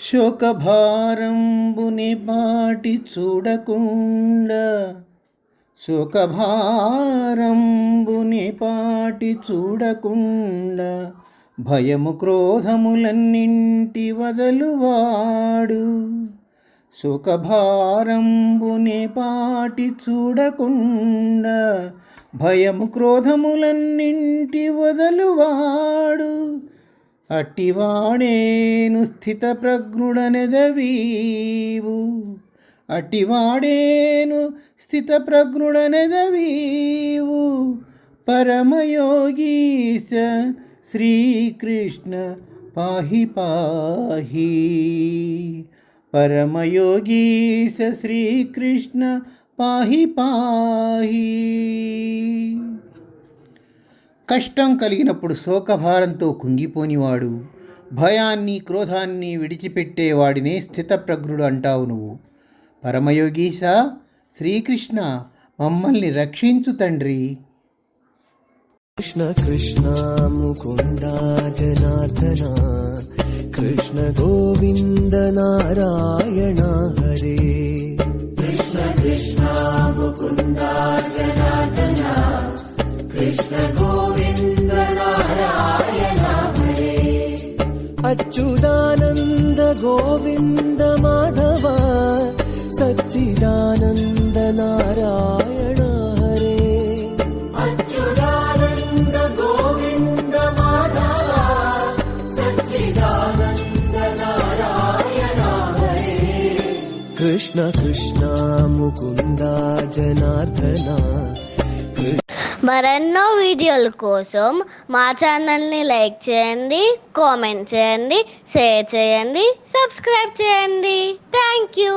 శోకభారంబుని బాటి చూడకుండా, శోకభారంబుని పాటి చూడకుండా, భయము క్రోధములన్నింటి వదలువాడు. శోకభారంబుని పాటి చూడకుండా, భయము క్రోధములన్నింటి వదలువాడు. అట్టివాడేను స్థితప్రజ్ఞుడనెదవీవు, అట్టివాడేను స్థితప్రజ్ఞుడనెదవీవు. పరమయోగీశ శ్రీకృష్ణ పాహి పాహి, పరమయోగీశ శ్రీకృష్ణ పాహి పాహి. కష్టం కలిగినప్పుడు శోకభారంతో కుంగిపోనివాడు, భయాన్ని క్రోధాన్ని విడిచిపెట్టేవాడినే స్థితప్రజ్ఞుడు అంటావు నువ్వు. పరమయోగీశ శ్రీకృష్ణ మమ్మల్ని రక్షించు తండ్రి. కృష్ణ కృష్ణ ముకుంద జనార్దన, కృష్ణ గోవింద నారాయణ హరే. కృష్ణ కృష్ణ ముకుంద జనార్దన, కృష్ణ గోవింద నారాయణ హరే. అచ్యుతానంద గోవింద మాధవ, సచ్చిదానంద నారాయణ హరే. అచ్యుతానంద గోవింద మాధవ, సచ్చిదానంద నారాయణ హరే. కృష్ణ కృష్ణ ముకుంద జనార్దన. మరెన్నో వీడియోల కోసం మా ఛానల్ని లైక్ చేయండి, కామెంట్ చేయండి, షేర్ చేయండి, సబ్స్క్రైబ్ చేయండి. Thank you.